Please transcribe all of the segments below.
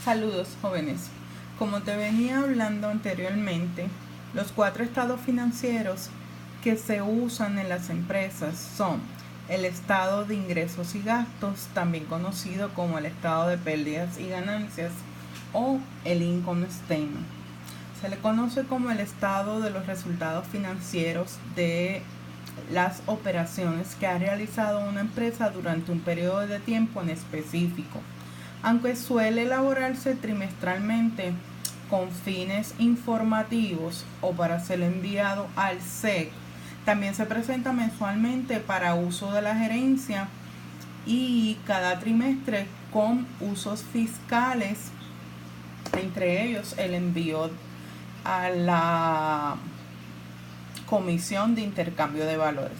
Saludos, jóvenes. Como te venía hablando anteriormente, los 4 estados financieros que se usan en las empresas son el estado de ingresos y gastos, también conocido como el estado de pérdidas y ganancias o el income statement. Se le conoce como el estado de los resultados financieros de las operaciones que ha realizado una empresa durante un periodo de tiempo en específico, aunque suele elaborarse trimestralmente con fines informativos o para ser enviado al SEC. También se presenta mensualmente para uso de la gerencia y cada trimestre con usos fiscales, entre ellos el envío a la Comisión de Intercambio de Valores.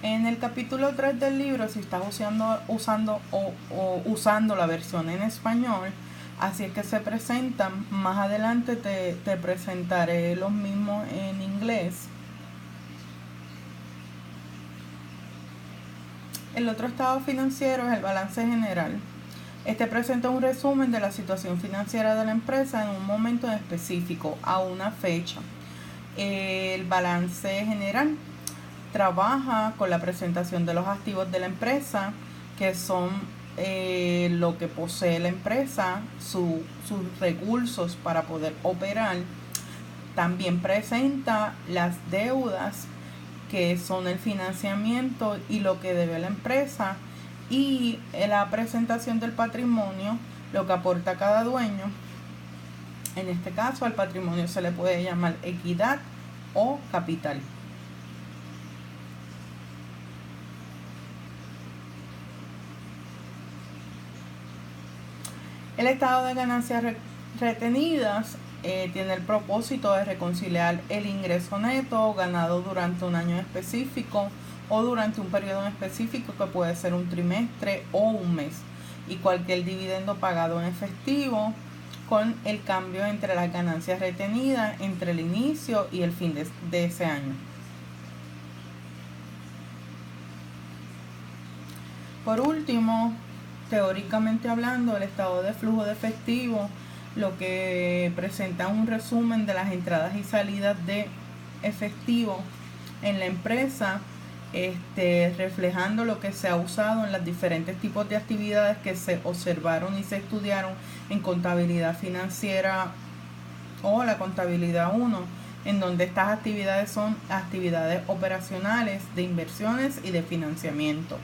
En el capítulo 3 del libro, si estás usando la versión en español, así es que se presentan. Más adelante te presentaré los mismos en inglés. El otro estado financiero es el balance general. Este presenta un resumen de la situación financiera de la empresa en un momento específico, a una fecha. El balance general trabaja con la presentación de los activos de la empresa, que son lo que posee la empresa, sus recursos para poder operar. También presenta las deudas, que son el financiamiento y lo que debe la empresa, y la presentación del patrimonio, lo que aporta cada dueño. En este caso, al patrimonio se le puede llamar equidad o capital. El estado de ganancias retenidas tiene el propósito de reconciliar el ingreso neto ganado durante un año específico o durante un periodo específico, que puede ser un trimestre o un mes, y cualquier dividendo pagado en efectivo, con el cambio entre las ganancias retenidas entre el inicio y el fin de ese año. Por último, teóricamente hablando, el estado de flujo de efectivo, lo que presenta un resumen de las entradas y salidas de efectivo en la empresa, reflejando lo que se ha usado en los diferentes tipos de actividades que se observaron y se estudiaron en contabilidad financiera o la contabilidad 1, en donde estas actividades son actividades operacionales, de inversiones y de financiamiento.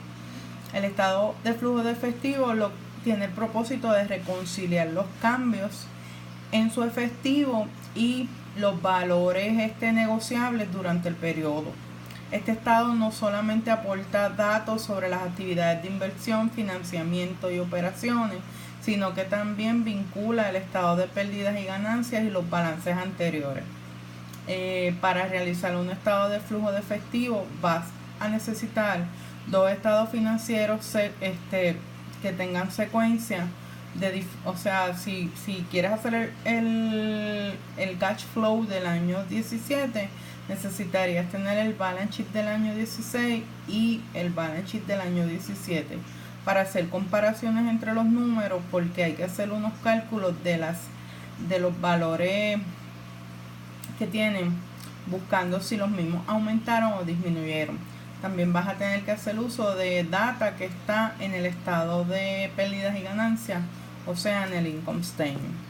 El estado de flujo de efectivo tiene el propósito de reconciliar los cambios en su efectivo y los valores negociables durante el periodo. Este estado no solamente aporta datos sobre las actividades de inversión, financiamiento y operaciones, sino que también vincula el estado de pérdidas y ganancias y los balances anteriores. Para realizar un estado de flujo de efectivo vas a necesitar 2 estados financieros que tengan secuencia o sea, si quieres hacer el cash flow del año 17, necesitarías tener el balance sheet del año 16 y el balance sheet del año 17 para hacer comparaciones entre los números, porque hay que hacer unos cálculos de los valores que tienen, buscando si los mismos aumentaron o disminuyeron. También vas a tener que hacer uso de data que está en el estado de pérdidas y ganancias, o sea, en el income statement.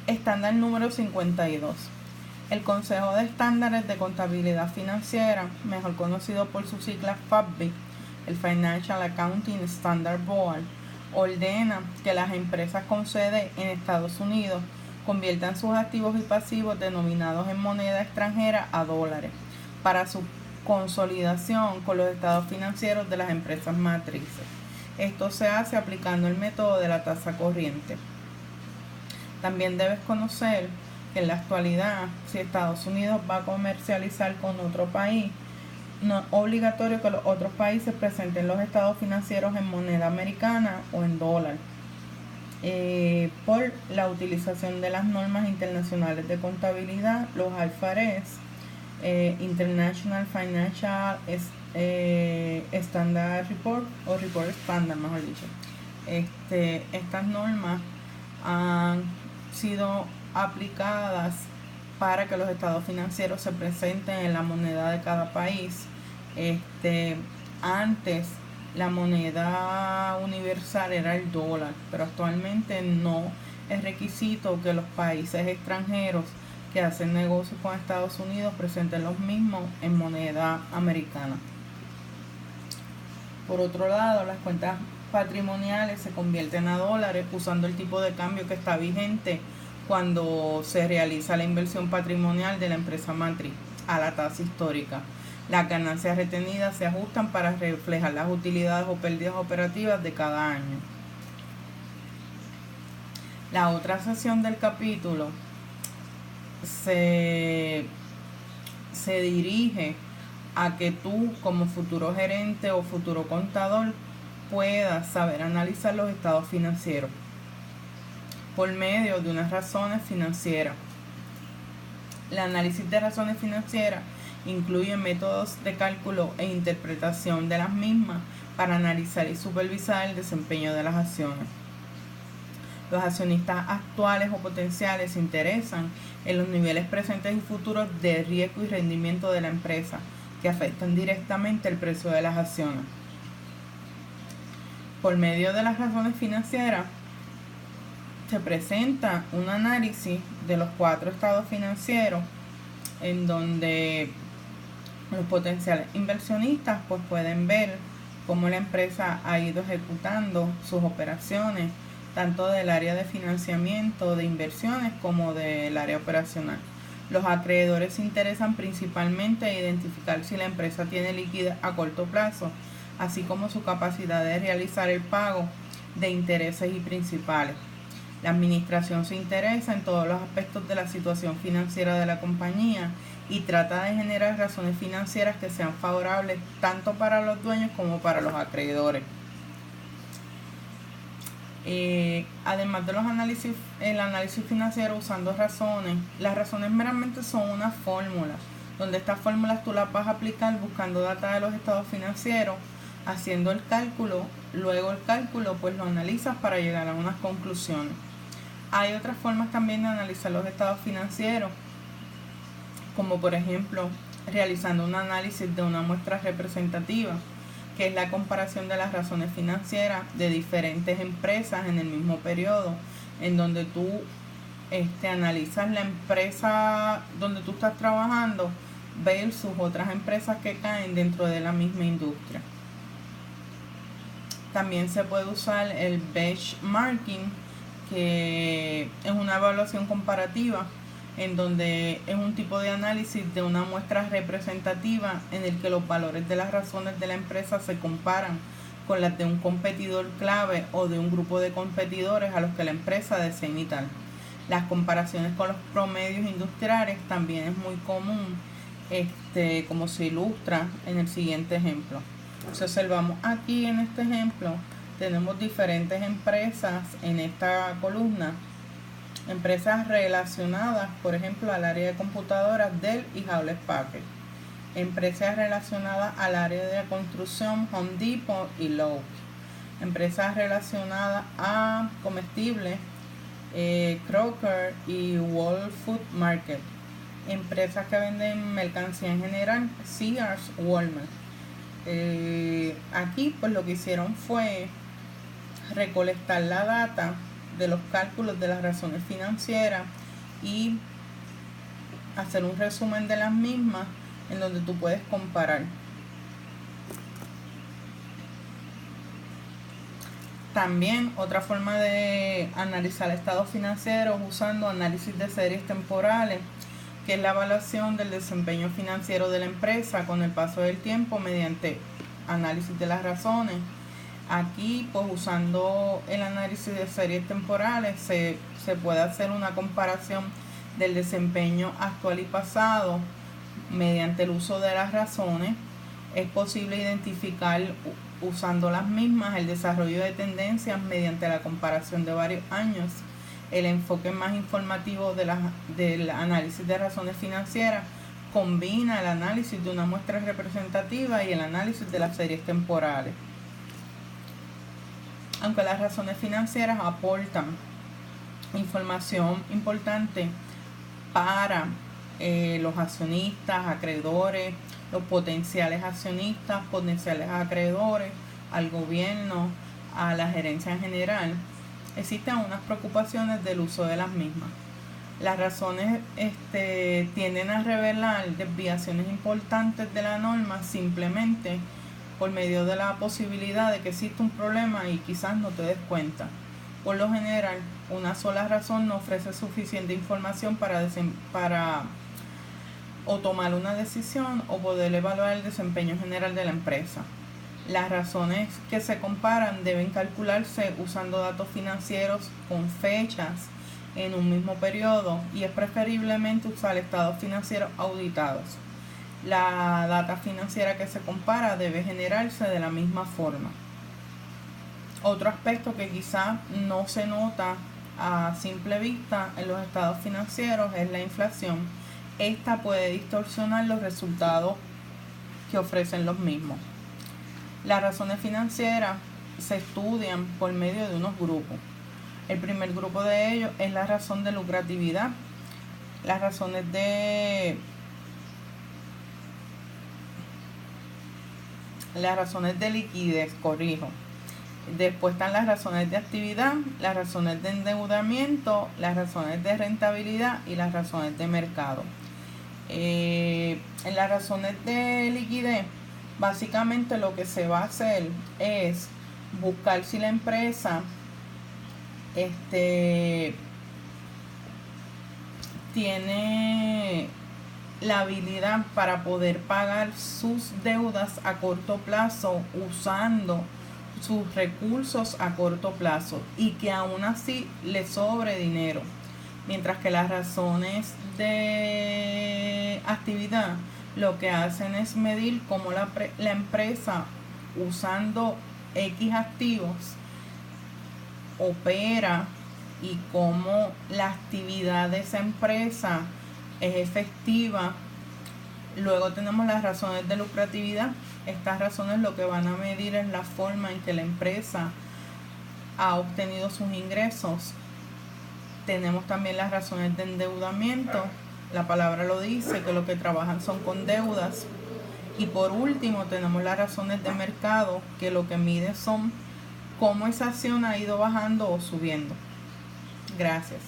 Estándar número 52. El Consejo de Estándares de Contabilidad Financiera, mejor conocido por sus siglas FASB, el Financial Accounting Standard Board, ordena que las empresas con sede en Estados Unidos conviertan sus activos y pasivos denominados en moneda extranjera a dólares para su consolidación con los estados financieros de las empresas matrices. Esto se hace aplicando el método de la tasa corriente. También debes conocer que en la actualidad, si Estados Unidos va a comercializar con otro país, no es obligatorio que los otros países presenten los estados financieros en moneda americana o en dólar. Por la utilización de las normas internacionales de contabilidad, los IFRS, International Financial Standard Report, o Report Standard, mejor dicho. Estas normas han sido aplicadas para que los estados financieros se presenten en la moneda de cada país. Antes la moneda universal era el dólar, pero actualmente no es requisito que los países extranjeros que hacen negocios con Estados Unidos presenten los mismos en moneda americana. Por otro lado, las cuentas patrimoniales se convierten a dólares usando el tipo de cambio que está vigente cuando se realiza la inversión patrimonial de la empresa matriz a la tasa histórica. Las ganancias retenidas se ajustan para reflejar las utilidades o pérdidas operativas de cada año. La otra sección del capítulo se dirige a que tú, como futuro gerente o futuro contador, puedas saber analizar los estados financieros por medio de unas razones financieras. El análisis de razones financieras incluye métodos de cálculo e interpretación de las mismas para analizar y supervisar el desempeño de las acciones. Los accionistas actuales o potenciales se interesan en los niveles presentes y futuros de riesgo y rendimiento de la empresa que afectan directamente el precio de las acciones. Por medio de las razones financieras se presenta un análisis de los 4 estados financieros en donde los potenciales inversionistas pues pueden ver cómo la empresa ha ido ejecutando sus operaciones tanto del área de financiamiento de inversiones como del área operacional. Los acreedores se interesan principalmente en identificar si la empresa tiene liquidez a corto plazo, así como su capacidad de realizar el pago de intereses y principales. La administración se interesa en todos los aspectos de la situación financiera de la compañía y trata de generar razones financieras que sean favorables tanto para los dueños como para los acreedores. Además de el análisis financiero usando razones, las razones meramente son unas fórmulas, donde estas fórmulas tú las vas a aplicar buscando data de los estados financieros, haciendo el cálculo, luego el cálculo pues lo analizas para llegar a unas conclusiones. Hay otras formas también de analizar los estados financieros, como por ejemplo realizando un análisis de una muestra representativa, que es la comparación de las razones financieras de diferentes empresas en el mismo periodo, en donde tú analizas la empresa donde tú estás trabajando versus otras empresas que caen dentro de la misma industria. También se puede usar el benchmarking, que es una evaluación comparativa en donde es un tipo de análisis de una muestra representativa en el que los valores de las razones de la empresa se comparan con las de un competidor clave o de un grupo de competidores a los que la empresa desea imitar. Las comparaciones con los promedios industriales también es muy común, como se ilustra en el siguiente ejemplo. Si observamos aquí en este ejemplo, tenemos diferentes empresas en esta columna. Empresas relacionadas, por ejemplo, al área de computadoras Dell y Hewlett Packard. Empresas relacionadas al área de construcción Home Depot y Lowe's. Empresas relacionadas a comestibles Kroger y Whole Food Market. Empresas que venden mercancía en general Sears, Walmart. Aquí pues lo que hicieron fue recolectar la data de los cálculos de las razones financieras y hacer un resumen de las mismas en donde tú puedes comparar. También otra forma de analizar estados financieros usando análisis de series temporales, que es la evaluación del desempeño financiero de la empresa con el paso del tiempo mediante análisis de las razones. Aquí, pues usando el análisis de series temporales, se puede hacer una comparación del desempeño actual y pasado mediante el uso de las razones. Es posible identificar, usando las mismas, el desarrollo de tendencias mediante la comparación de varios años. El enfoque más informativo del análisis de razones financieras combina el análisis de una muestra representativa y el análisis de las series temporales. Aunque las razones financieras aportan información importante para los accionistas, acreedores, los potenciales accionistas, potenciales acreedores, al gobierno, a la gerencia en general, existen unas preocupaciones del uso de las mismas. Las razones tienden a revelar desviaciones importantes de la norma simplemente por medio de la posibilidad de que existe un problema y quizás no te des cuenta. Por lo general, una sola razón no ofrece suficiente información para o tomar una decisión o poder evaluar el desempeño general de la empresa. Las razones que se comparan deben calcularse usando datos financieros con fechas en un mismo periodo y es preferiblemente usar estados financieros auditados. La data financiera que se compara debe generarse de la misma forma. Otro aspecto que quizá no se nota a simple vista en los estados financieros es la inflación. Esta puede distorsionar los resultados que ofrecen los mismos. Las razones financieras se estudian por medio de unos grupos. El primer grupo de ellos es la razón de lucratividad, las razones de liquidez, corrijo. Después están las razones de actividad, las razones de endeudamiento, las razones de rentabilidad y las razones de mercado. En las razones de liquidez, básicamente lo que se va a hacer es buscar si la empresa tiene la habilidad para poder pagar sus deudas a corto plazo usando sus recursos a corto plazo y que aún así le sobre dinero. Mientras que las razones de actividad lo que hacen es medir cómo la empresa, usando X activos, opera y cómo la actividad de esa empresa es efectiva. Luego tenemos las razones de lucratividad. Estas razones lo que van a medir es la forma en que la empresa ha obtenido sus ingresos. Tenemos también las razones de endeudamiento. La palabra lo dice, que lo que trabajan son con deudas. Y por último tenemos las razones de mercado, que lo que mide son cómo esa acción ha ido bajando o subiendo. Gracias.